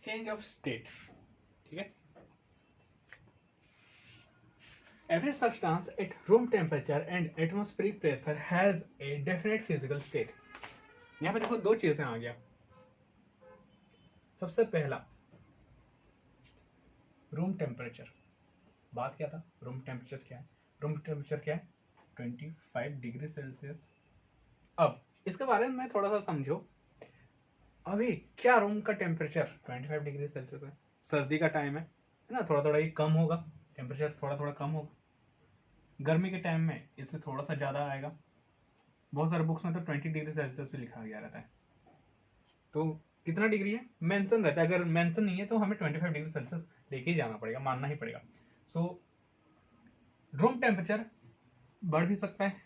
Change of state, ठीक है। Every substance at room temperature and atmospheric pressure has a definite physical state. यहाँ पे देखो दो चीजें आ गया। सबसे पहला रूम टेम्परेचर, बात क्या था, रूम टेम्परेचर क्या है, रूम टेम्परेचर क्या है 25 डिग्री सेल्सियस। अब इसके बारे में थोड़ा सा समझो। अभी क्या रूम का टेम्परेचर 25 डिग्री सेल्सियस है, सर्दी का टाइम है ना, थोड़ा थोड़ा ये कम होगा, टेम्परेचर थोड़ा थोड़ा कम होगा। गर्मी के टाइम में इससे थोड़ा सा ज़्यादा आएगा। बहुत सारे बुक्स में तो 20 डिग्री सेल्सियस भी लिखा गया रहता है। तो कितना डिग्री है मेंशन रहता है, अगर मेंशन नहीं है तो हमें 25 डिग्री सेल्सियस लेके ही जाना पड़ेगा, मानना ही पड़ेगा। सो रूम टेम्परेचर बढ़ भी सकता है,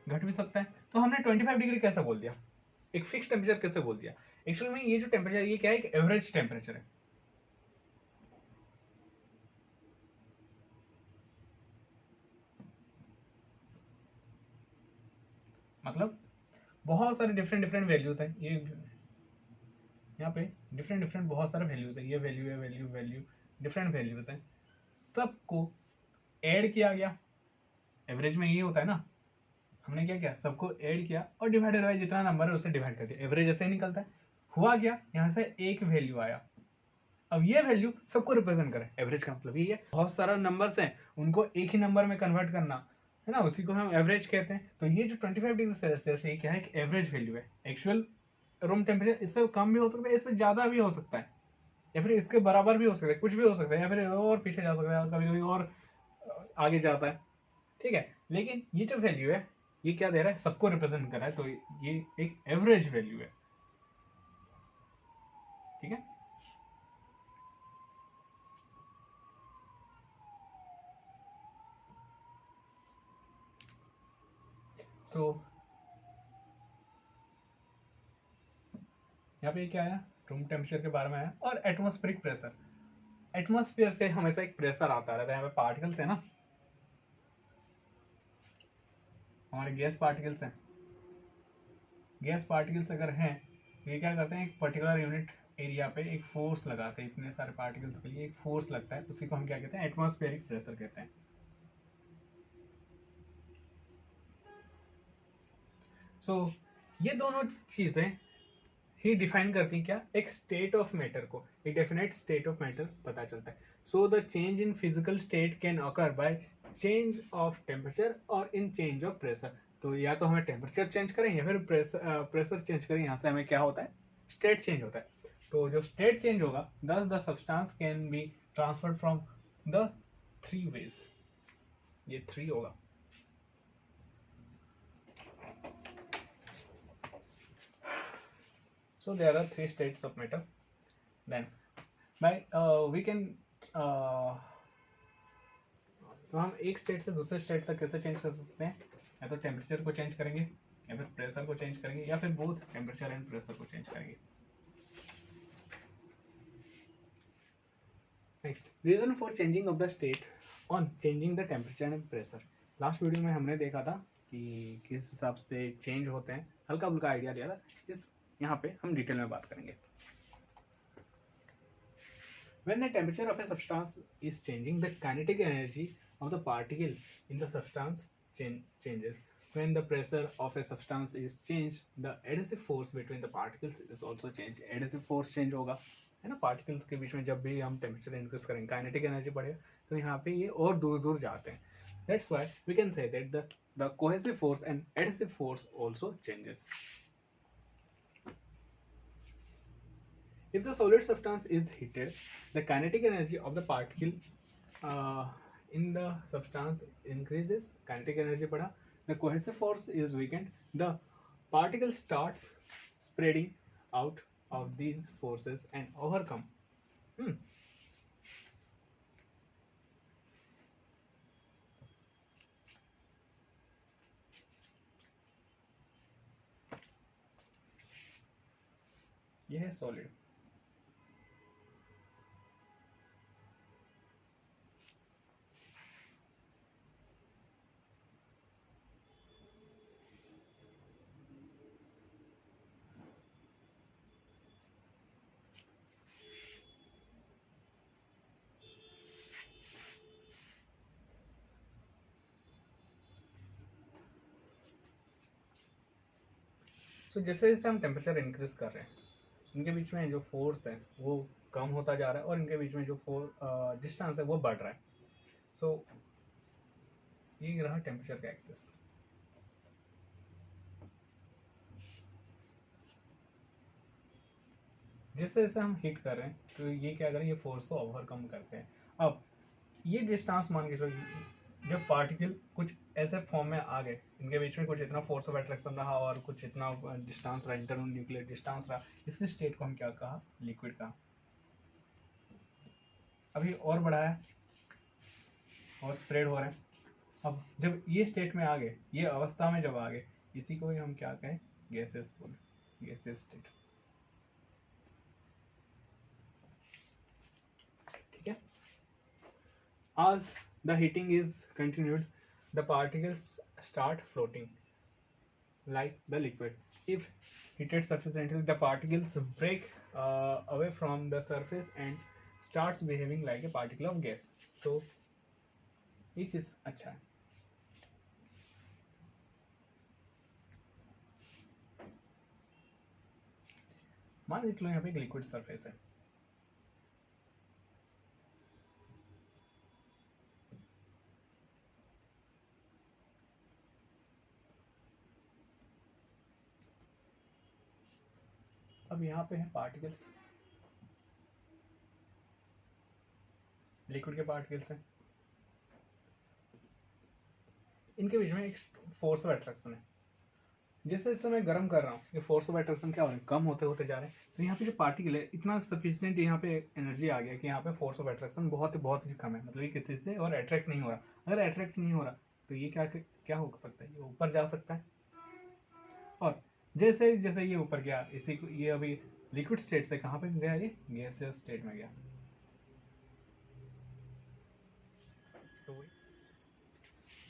घट भी सकता है। तो हमने 25 डिग्री कैसे बोल दिया, एक फिक्स टेम्परेचर कैसे बोल दिया? एक्चुअली में ये जो टेम्परेचर ये क्या है, एक एवरेज टेम्परेचर है। मतलब बहुत सारे डिफरेंट डिफरेंट वैल्यूज हैं, ये यहाँ पे डिफरेंट डिफरेंट बहुत सारे वैल्यूज है, ये वैल्यू है, वैल्यू वैल्यू डिफरेंट वैल्यूज हैं, सबको ऐड किया गया। एवरेज में ये होता है ना, हमने क्या किया, सबको ऐड किया और डिवाइडेड बाय जितना नंबर है उससे डिवाइड कर दिया, एवरेज ऐसे ही निकलता है। हुआ क्या, यहाँ से एक वैल्यू आया, अब ये वैल्यू सबको रिप्रेजेंट करे, एवरेज का मतलब ये है बहुत सारा नंबर्स हैं उनको एक ही नंबर में कन्वर्ट करना है ना, उसी को हम एवरेज कहते हैं। तो ये जो 25 डिग्री सेल्सियस है क्या है, एक एवरेज वैल्यू है। एक्चुअल रूम टेम्परेचर इससे कम भी हो सकता है, इससे ज्यादा भी हो सकता है, या फिर इसके बराबर भी हो सकता है, कुछ भी हो सकता है, या फिर और पीछे जा सकता है, कभी कभी और आगे जाता है, ठीक है। लेकिन ये जो वैल्यू है ये क्या दे रहा है, सबको रिप्रेजेंट कर रहा है, तो ये एक एवरेज वैल्यू है, ठीक है। सो यहाँ पे क्या आया, रूम टेम्परेचर के बारे में आया, और एटमॉस्फेरिक प्रेशर। एटमॉस्फेयर से हमेशा एक प्रेशर आता रहता है, यहाँ पे पार्टिकल्स है ना, हमारे गैस पार्टिकल्स हैं, गैस पार्टिकल्स अगर हैं तो ये क्या करते हैं, एक पर्टिकुलर यूनिट एरिया पे एक फोर्स लगाते हैं, इतने सारे पार्टिकल्स के लिए एक फोर्स लगता है, उसी को हम क्या कहते हैं, एटमॉस्फेरिक प्रेशर कहते हैं। सो ये दोनों चीजें ही डिफाइन करती हैं क्या, एक स्टेट ऑफ मैटर को, एक डेफिनेट स्टेट ऑफ मैटर पता चलता है। So the change in physical state can occur by change of temperature और इन चेंज ऑफ प्रेशर। तो या तो हमें टेम्परेचर चेंज करें या फिर प्रेशर चेंज करें, यहाँ से हमें क्या होता है, स्टेट चेंज होता है। तो जो स्टेट चेंज होगा, दस the substance can be transferred from the three ways, ये थ्री होगा। So there are three states of matter. Then by we can तो हम एक स्टेट से दूसरे स्टेट तक कैसे चेंज कर सकते हैं, या तो टेम्परेचर को चेंज करेंगे या फिर प्रेशर को चेंज करेंगे या फिर बोथ टेम्परेचर एंड प्रेशर को चेंज करेंगे। Next, reason for changing of the state on changing the temperature and pressure. Last video में हमने देखा था कि किस हिसाब से चेंज होते हैं, हल्का फुल्का आइडिया लिया था, इस यहाँ पे हम डिटेल में बात करेंगे। When the temperature of a substance is changing, the kinetic energy of the particle in the substance changes. When the pressure of a substance is changed, the adhesive force between the particles is also changed. Adhesive force change होगा, है ना, particles के बीच में जब भी हम temperature increase करेंगे, kinetic energy बढ़ेगा, तो यहाँ पे ये और दूर दूर जाते हैं। That's why we can say that the cohesive force and adhesive force also changes. If the solid substance is heated, the kinetic energy of the particle in the substance increases. Kinetic energy बढ़ा, the cohesive force is weakened. The particle starts spreading out of these forces and overcome. यह है solid. तो जैसे जैसे हम temperature increase कर रहे हैं, इनके बीच में जो फोर्स है वो कम होता जा रहा है और इनके बीच में जो डिस्टेंस है वो बढ़ रहा है। सो ये रहा टेम्परेचर का एक्सेस। जैसे जैसे हम हीट कर रहे हैं तो ये क्या करें, ये फोर्स को ओवरकम करते हैं। अब ये डिस्टेंस मान के चलो, जब पार्टिकल कुछ ऐसे फॉर्म में आ गए, इनके बीच में कुछ इतना फोर्स ऑफ अट्रैक्शन रहा और कुछ इतना डिस्टेंस रहा, इंटर न्यूक्लियर डिस्टेंस रहा, इस स्टेट को हम क्या कहा, लिक्विड कहा। अभी और बढ़ा है और स्प्रेड हो रहा है। अब जब ये स्टेट में आ गए, ये अवस्था में जब आ गए, इसी को ही हम क्या कहें, गैसेस बोले, गैसेस स्टेट। ठीक है। As the heating is continued, the particles start floating like the liquid. If heated sufficiently, the particles break away from the surface and starts behaving like a particle of gas. So ये चीज अच्छा है। मान लीजिए चलो यहाँ पे एक लिक्विड सरफेस है, अब यहाँ पे है पार्टिकल्स, लिक्विड के पार्टिकल्स हैं, इनके बीच में एक फोर्स ऑफ अट्रैक्शन है। जैसे जैसे मैं गर्म कर रहा हूँ, ये फोर्स ऑफ अट्रैक्शन क्या हो रहा है, कम होते होते जा रहे हैं। तो यहाँ पे जो पार्टिकल है, इतना सफिशिएंट यहाँ पे एनर्जी आ गया कि यहाँ पे फोर्स ऑफ अट्रैक्शन बहुत ही कम है, मतलब ये किसी से और अट्रैक्ट नहीं हो रहा। अगर अट्रैक्ट नहीं हो रहा तो ये क्या क्या हो सकता है, ये ऊपर जा सकता है। और जैसे जैसे ये ऊपर गया, इसी को ये अभी लिक्विड स्टेट से कहाँ पे गया, ये गैसियस स्टेट में गया।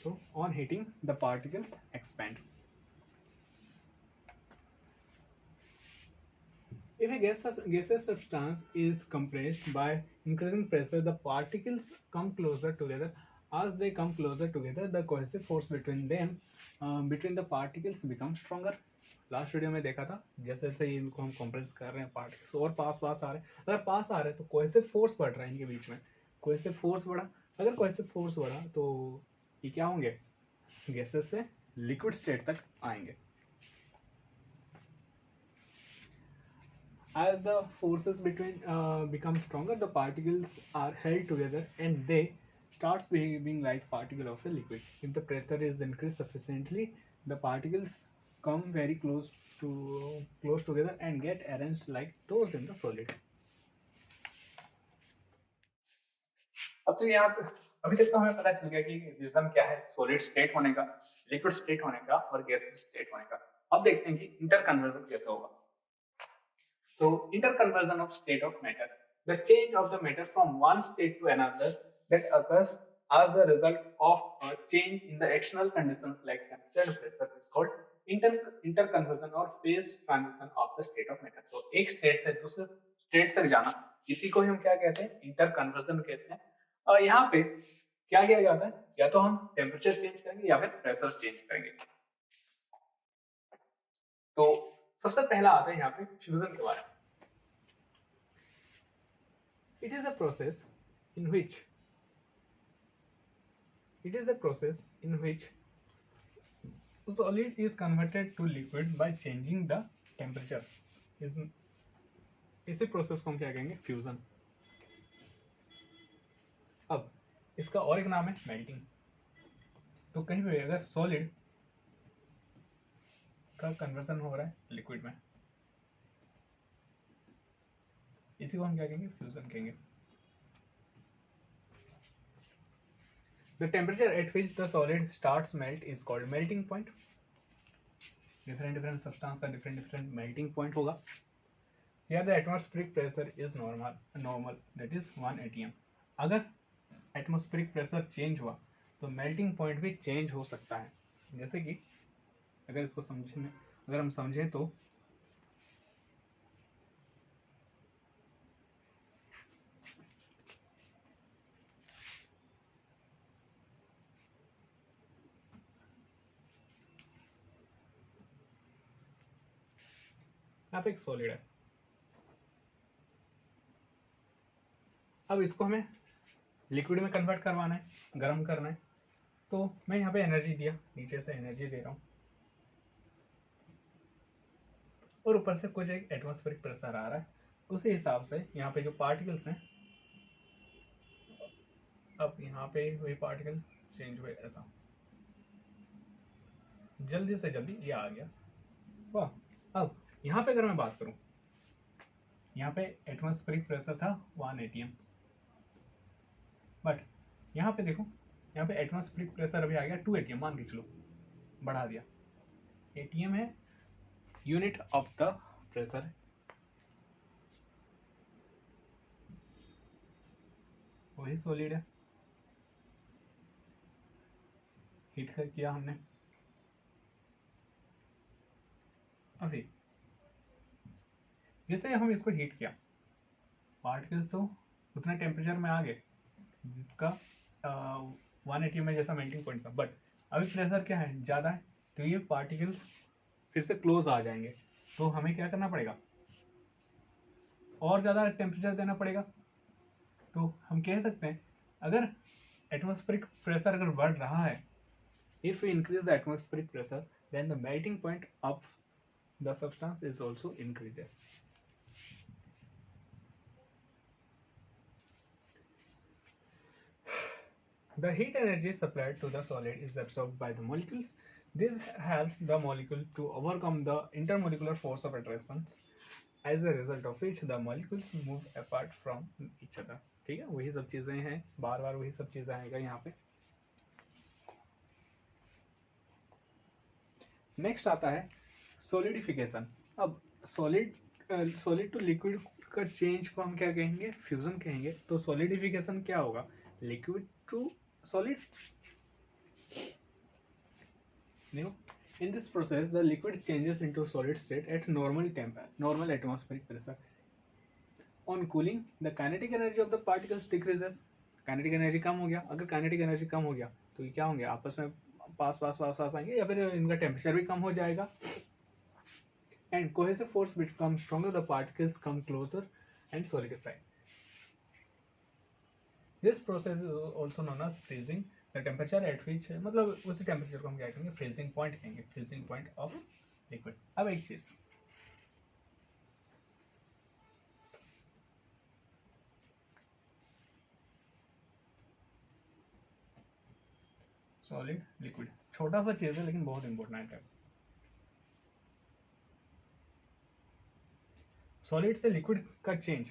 So on heating, the particles expand. If a gaseous substance is compressed by increasing pressure, the particles come closer together. As they come closer together, the cohesive force between them, between the particles becomes stronger. Last video में देखा था, जैसे जैसे इनको हम compress कर रहे हैं, पार्टिकल्स और पास आ रहे हैं, अगर पास आ रहे हैं तो कोहेसिव फोर्स बढ़ रहा है इनके बीच में, कोहेसिव फोर्स बढ़ा। अगर कोहेसिव फोर्स बढ़ा तो ये क्या होंगे, गैसेस से लिक्विड स्टेट तक आएंगे। As the forces between become stronger, the particles are held together and they starts behaving like particle of a liquid. If the pressure is increased sufficiently, the particles come very close together and get arranged like those in the solid. अब तो यहाँ पे अभी तक तो हमें पता चल गया कि रीजन क्या है, सॉलिड स्टेट होने का, लिक्विड स्टेट होने का और गैसियस स्टेट होने का। अब देखते हैं कि इंटर कन्वर्जन कैसे होगा। So, interconversion of state of matter, the change of the matter from one state to another that occurs as a result of a change in the external conditions like temperature and pressure is called interconversion or phase transition of the state of matter. तो एक state से दूसरे state तक जाना, इसी को हम क्या कहते हैं, इंटरकन्वर्जन कहते हैं। और यहाँ पे क्या किया जाता है, या तो हम टेम्परेचर चेंज करेंगे या फिर प्रेशर चेंज करेंगे। तो सबसे पहला आता है यहाँ पे फ्यूजन के बारे में। It is a process in which solid is converted to liquid by changing the temperature. इसी प्रोसेस को हम क्या कहेंगे, फ्यूजन। अब इसका और एक नाम है मेल्टिंग। तो कहीं भी अगर सॉलिड का कन्वर्जन हो रहा है लिक्विड में, इसी को हम क्या कहेंगे, फ्यूजन कहेंगे। The temperature at which the solid starts melt is called melting point. different substance का different melting point होगा। Here the atmospheric pressure is normal that is 1 atm. अगर atmospheric pressure change हुआ तो melting point भी change हो सकता है। जैसे कि अगर इसको अगर हम समझें तो यहाँ पे एक सॉलिड है। अब इसको हमें लिक्विड में कन्वर्ट करवाना है, गर्म करना है। तो मैं यहाँ पे एनर्जी दिया, नीचे से एनर्जी दे रहा हूँ, और ऊपर से कुछ एक एटमॉस्फेरिक प्रेशर आ रहा है। उसी हिसाब से यहाँ पे जो पार्टिकल्स हैं, अब यहाँ पे वही पार्टिकल चेंज हुए, ऐसा जल्दी से जल्दी ये आ गया। वाह। अब यहाँ पे अगर मैं बात करूँ, यहाँ पे एटमॉस्फेरिक प्रेशर था 1 atm, बट यहाँ पे देखो, यहाँ पे एटमॉस्फेरिक प्रेशर अभी आ गया 2 atm, मान के चलो, बढ़ा दिया। atm है यूनिट ऑफ द प्रेशर, वही सॉलिड है, हीट कर किया हमने। अभी जैसे हम इसको हीट किया, पार्टिकल्स तो उतने टेम्परेचर में आ गए जिसका 1 atm में जैसा मेल्टिंग पॉइंट था, बट अभी प्रेशर क्या है, ज़्यादा है, तो ये पार्टिकल्स फिर से क्लोज आ जाएंगे। तो हमें क्या करना पड़ेगा, और ज़्यादा टेम्परेचर देना पड़ेगा। तो हम कह सकते हैं, अगर एटमॉस्फेरिक प्रेशर अगर बढ़ रहा है, if we increase the atmospheric pressure, then the melting point of the substance is also increases. The heat energy supplied to the solid is absorbed by the molecules. This helps the molecule to overcome the intermolecular force of attraction, as a result of which the molecules move apart from each other. ठीक है, वही सब चीजें हैं, बार बार वही सब चीजें आएगा यहाँ पे। नेक्स्ट आता है सॉलिडिफिकेशन। अब सॉलिड टू लिक्विड का चेंज को हम क्या कहेंगे, फ्यूजन कहेंगे। तो सॉलिडिफिकेशन क्या होगा, liquid to solid. In this process, the liquid changes into solid state at normal atmospheric pressure. On cooling, the kinetic energy of the particles decreases. Kinetic energy कम हो गया। अगर kinetic energy कम हो गया तो ये क्या होंगे, आपस में पास आएंगे, या फिर इनका टेम्परेचर भी कम हो जाएगा। And cohesive force becomes stronger, the particles come closer and solidify. This process is also known as freezing. The temperature at which, मतलब उसी टेम्परेचर को हम क्या कहेंगे, फ्रीजिंग पॉइंट कहेंगे, फ्रीजिंग पॉइंट ऑफ लिक्विड। अब एक चीज, सॉलिड लिक्विड, छोटा सा चीज है लेकिन बहुत इंपॉर्टेंट है। सॉलिड से लिक्विड का चेंज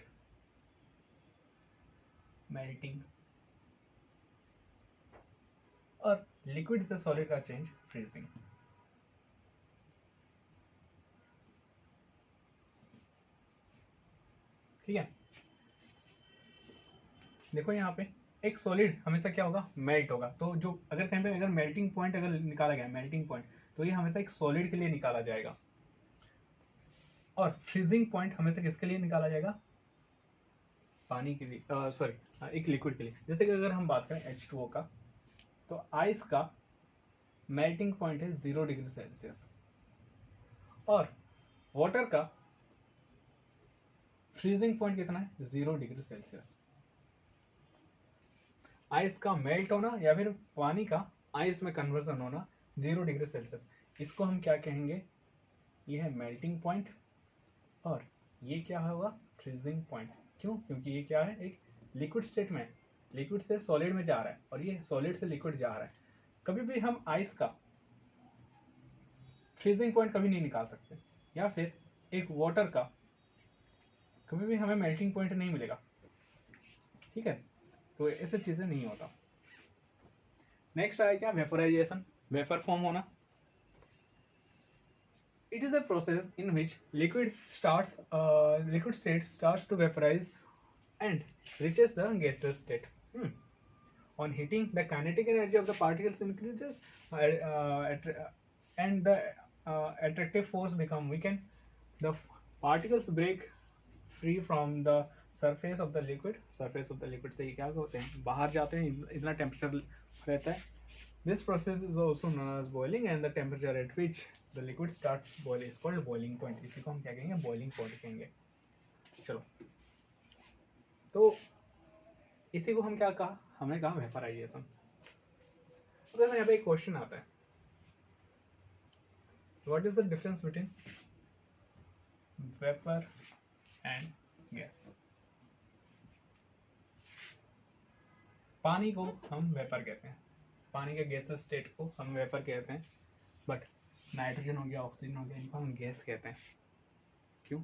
मेल्टिंग, और लिक्विड से सॉलिड का चेंज फ्रीजिंग। ठीक है, देखो यहाँ पे एक सॉलिड हमेशा क्या होगा, मेल्ट होगा। तो जो अगर कहीं पे अगर मेल्टिंग पॉइंट अगर निकाला गया, मेल्टिंग पॉइंट, तो ये हमेशा एक सॉलिड के लिए निकाला जाएगा। और फ्रीजिंग पॉइंट हमेशा किसके लिए निकाला जाएगा, पानी के लिए, सॉरी एक लिक्विड के लिए। जैसे कि अगर हम बात करें H2O का, तो आइस का मेल्टिंग पॉइंट है 0 डिग्री सेल्सियस, और वाटर का फ्रीजिंग पॉइंट कितना है, 0 डिग्री सेल्सियस। आइस का मेल्ट होना या फिर पानी का आइस में कन्वर्जन होना 0 डिग्री सेल्सियस, इसको हम क्या कहेंगे, ये है मेल्टिंग पॉइंट, और ये क्या होगा, फ्रीजिंग पॉइंट। क्यों, क्योंकि ये क्या है, एक लिक्विड स्टेट में, लिक्विड से सॉलिड में जा रहा है, और ये सॉलिड से लिक्विड जा रहा है। कभी भी हम आइस का फ्रीजिंग पॉइंट कभी नहीं निकाल सकते, या फिर एक वाटर का कभी भी हमें मेल्टिंग पॉइंट नहीं मिलेगा। ठीक है, तो ऐसे चीजें नहीं होता। नेक्स्ट आया क्या, वेपोराइजेशन, वेपर फॉर्म होना। It is a process in which liquid state starts to vaporize and reaches the gaseous state. On heating, the kinetic energy of the particles increases, and the attractive force become weakened. The particles break free from the surface of the liquid. Surface of the liquid से क्या होते हैं, बाहर जाते हैं, इतना temperature रहता है। This process is also known as boiling and the temperature at which the liquid starts boil is called boiling point. इसी को हम क्या कहेंगे, boiling point कहेंगे. चलो, तो इसी को हम क्या कहा, हमने कहा वेपराइजेशन. तो यहाँ पे एक क्वेश्चन आता है, what is the difference between vapour and gas. पानी को हम वेपर कहते हैं, पानी के गैसेस स्टेट को हम वेपर कहते हैं, बट नाइट्रोजन हो गया, ऑक्सीजन हो गया, इनको हम गैस कहते हैं. क्यों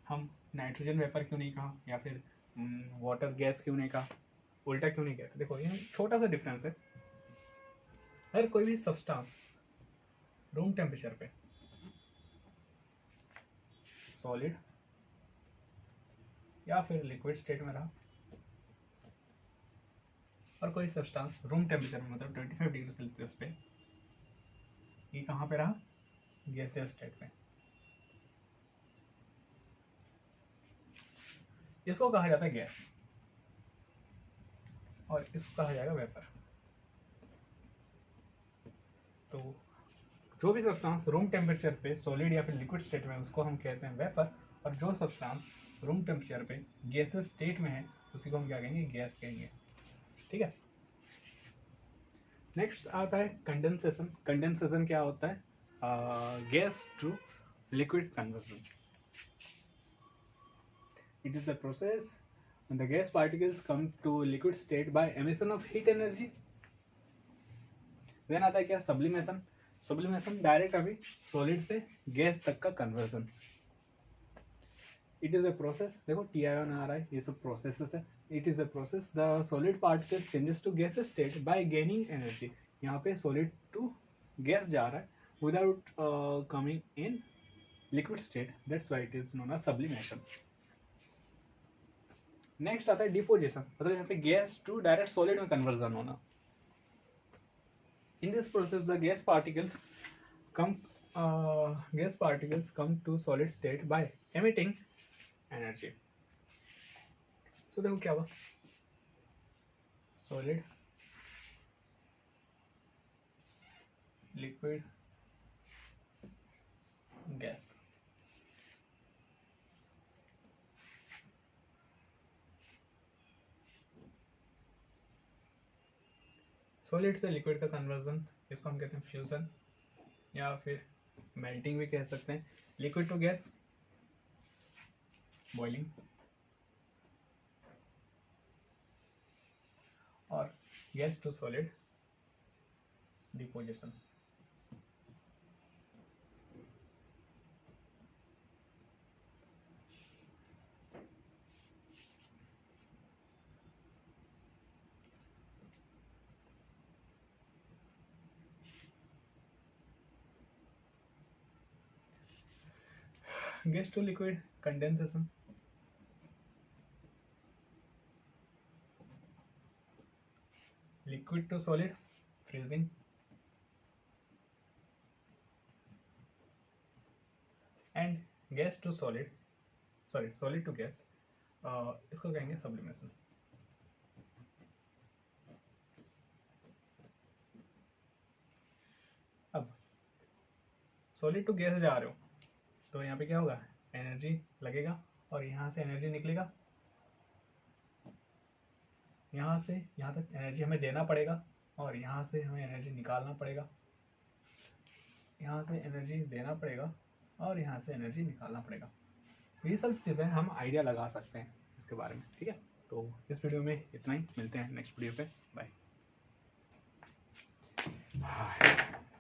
हम नाइट्रोजन वेपर क्यों नहीं कहा, या फिर वाटर गैस क्यों नहीं कहा, उल्टा क्यों नहीं कहते. देखो ये छोटा सा डिफरेंस है. अगर कोई भी सब्सटेंस रूम टेम्परेचर पे सॉलिड या फिर लिक्विड स्टेट में रहा, और कोई सब्सटेंस रूम टेम्परेचर में मतलब 25 डिग्री सेल्सियस पे, ये कहाँ पे रहा, गैसियस स्टेट में, इसको कहा जाता है गैस और इसको कहा जाएगा वेपर. तो जो भी सब्सटेंस रूम टेम्परेचर पे सॉलिड या फिर लिक्विड स्टेट में, उसको हम कहते हैं वेपर, और जो सब्सटेंस रूम टेम्परेचर पे गैसियस स्टेट में है, उसी को हम क्या कहेंगे, गैस कहेंगे. ठीक है. नेक्स्ट आता है कंडेंसेशन. कंडेंसेशन क्या होता है, gas to liquid conversion. It is a process when the gas particles come to liquid state by emission of heat energy. Then आता है क्या, sublimation. Sublimation डायरेक्ट अभी सॉलिड से गैस तक का conversion. It is a process. देखो TION आ रहा है, ये सब प्रोसेसेस है. It is a process the solid particle changes to gas state by gaining energy. यहाँ पे सॉलिड टू गैस जा रहा है without coming in liquid state. That's why it is known as sublimation. Next आता है deposition, मतलब यहाँ पे गैस टू डायरेक्ट सॉलिड में कन्वर्जन होना. In this process the gas particles come to solid state by emitting energy. So देखो क्या हुआ, सॉलिड, लिक्विड, गैस. सॉलिड से लिक्विड का कन्वर्जन, इसको हम कहते हैं फ्यूजन या फिर मेल्टिंग भी कह सकते हैं. लिक्विड टू गैस, बॉइलिंग, और gas to solid, deposition. Gas to liquid, condensation. Liquid to solid, freezing. And gas to solid, sorry solid to gas, इसको कहेंगे सब्लिमेशन. अब सॉलिड टू गैस जा रहे हो तो यहाँ पे क्या होगा, एनर्जी लगेगा और यहाँ से एनर्जी निकलेगा, यहाँ से यहाँ तक एनर्जी हमें देना पड़ेगा और यहाँ से हमें एनर्जी निकालना पड़ेगा, यहाँ से एनर्जी देना पड़ेगा और यहाँ से एनर्जी निकालना पड़ेगा. ये सब चीज़ें हम आइडिया लगा सकते हैं इसके बारे में. ठीक है, तो इस वीडियो में इतना ही, मिलते हैं नेक्स्ट वीडियो पे. बाय.